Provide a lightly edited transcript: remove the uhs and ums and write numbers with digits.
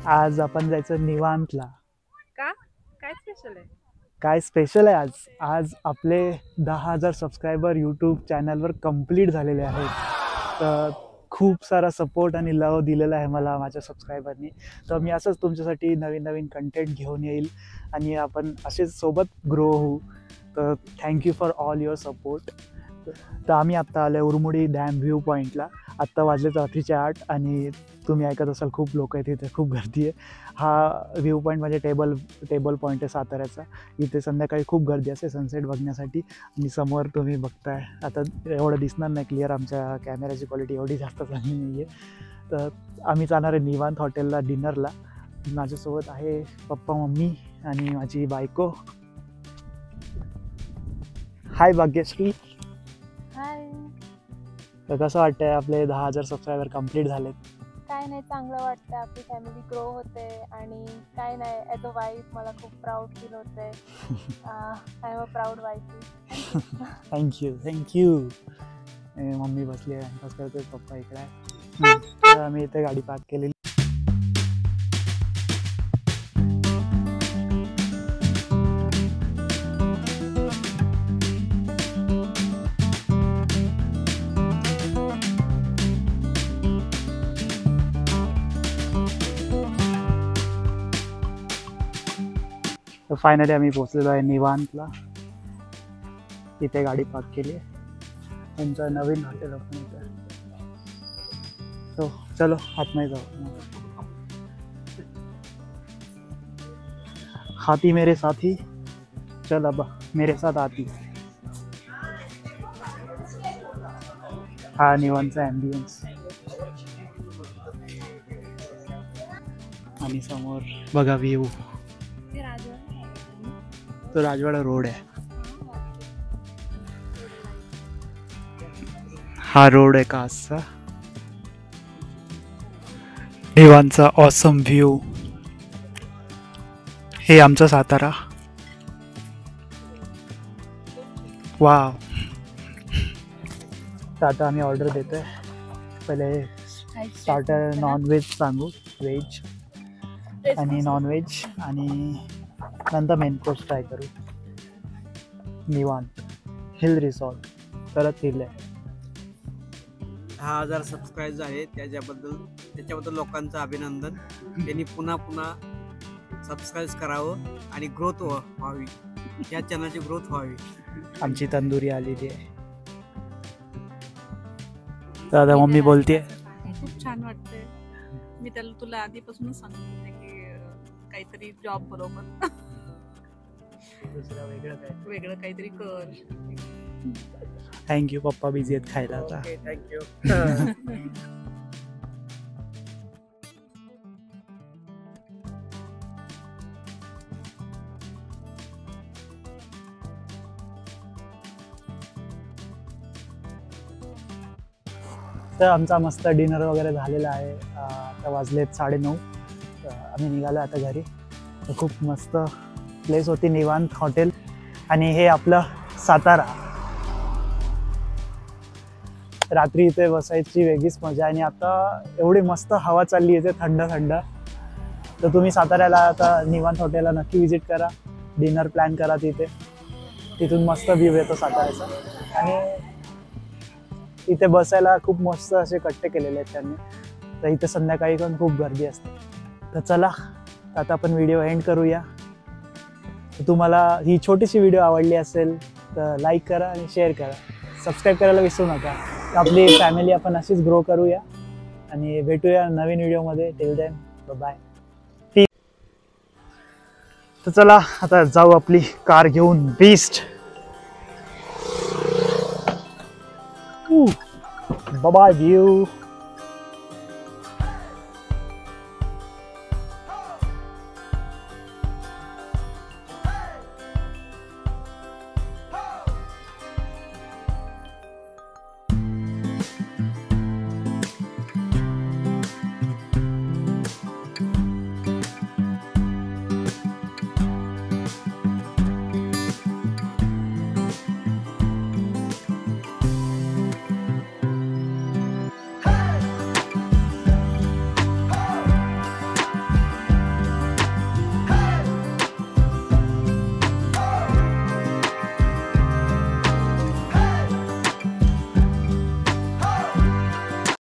आज आपण जायचं निवांतला. का? काय स्पेशल आहे? काय स्पेशल आहे आज? आज आपले 10,000 सबस्क्रायबर यूट्यूब चॅनलवर कंप्लीट झालेले आहेत. तर खूप सारा सपोर्ट आणि लव दिलेला आहे मला माझ्या सबस्क्रायबरनी. तर मी असंच तुमच्यासाठी नवीन नवीन कंटेंट घेऊन येईल आणि आपण असेच सोबत ग्रो होऊ. तर thank you for all your support. तर आम्ही आत्ता आलो उरमुडी डॅम व्ह्यू पॉईंटला. आत्ता वाजले रात्रीचे 8 आणि तुम्ही ऐकत असाल खूप लोक आहेत इथे, खूप गर्दी आहे. हा व्ह्यू पॉईंट म्हणजे टेबल पॉईंट आहे साताऱ्याचा. इथे संध्याकाळी खूप गर्दी असते सनसेट बघण्यासाठी. आणि समोर तुम्ही बघताय, आता एवढं दिसणार नाही क्लिअर, आमच्या कॅमेऱ्याची क्वालिटी एवढी जास्त चांगली नाही आहे. तर आम्ही जाणार आहे निवांत हॉटेलला डिनरला. माझ्यासोबत आहे पप्पा मम्मी आणि माझी बायको. हाय भाग्यश्री. हाय. तर कसं वाटतंय आपले 10,000 सबस्क्रायबर कंप्लीट झालेत? काय नाही, चांगलं वाटतं. आपली फॅमिली ग्रो होते आणि काय नाही, ॲज अ वाईफ मला खूप प्राऊड फील होते. I am a proud wife. Thank you. Mummy बसली आहे, टाइमपास करते, पप्पा इकडे आहे. तर आम्ही इथे गाडी पार्क केलेली. तर फायनली आम्ही पोहोचलेलो आहे निवांतला. इथे गाडी पार्क केली आहे. त्यांचं नवीन हॉटेल ओपन होतं. तो चलो आतमध्ये जाऊ. हाथी मेरे साथी, चल अब मेरे साथ आती. हा निवांतचा ॲम्बियन्स. आणि समोर बघा व्ह्यू. तो राजवाडा रोड आहे. हा रोड आहे कासचा. निवांतचा ऑसम व्ह्यू. हे आमचा सातारा. वाव. तर आता आम्ही ऑर्डर देतोय. पहिले स्टार्टर नॉनव्हेज सांगू, व्हेज आणि नॉनव्हेज, आणि नंतर मेन कोर्स ट्राय करू. निवांत हिल रिसॉर्ट. परत हिल आहे. 10,000 सबस्क्राईब झाले, त्याच्याबद्दल लोकांचं अभिनंदन. त्यांनी पुन्हा सबस्क्राईब करावं आणि ग्रोथ व्हावी, या चॅनलची ग्रोथ व्हावी. आमची तंदुरी आलेली आहे. दादा मम्मी बोलते खूप छान वाटतंय. मी तुला आधीपासूनच सांगते की काहीतरी जॉब बरोबर वेगळं काहीतरी कर. थँक्यू. पप्पा बिझी आहेत खायला आता. थँक्यू. तर आमचा मस्त डिनर वगैरे झालेला आहे. आता वाजलेत 9:30. आम्ही निघालो आता घरी. तर खूप मस्त प्लेस होती, निवांत हॉटेल. आणि हे आपलं सातारा. रात्री इथे बसायची वेगळीच मजा. आणि आता एवढी मस्त हवा चालली आहे थंड थंड. तर तुम्ही साताऱ्याला आता निवांत हॉटेलला नक्की व्हिजिट करा. डिनर प्लॅन करा तिथे. तिथून मस्त व्ह्यू येतो साताऱ्याचा. आणि इथे बसायला खूप मस्त असे कट्टे केलेले आहेत त्यांनी. तर इथे संध्याकाळी पण खूप गर्दी असते. तर चला आता आपण व्हिडिओ एंड करूया. तुम्हाला ही छोटीशी व्हिडिओ आवडली असेल तर लाईक करा आणि शेअर करा. सबस्क्राईब करायला विसरू नका. आपली फॅमिली आपण अशीच ग्रो करूया. आणि भेटूया नवीन व्हिडिओमध्ये. Till then bye. तर चला आता जाऊ आपली कार घेऊन. बीस्ट. By view.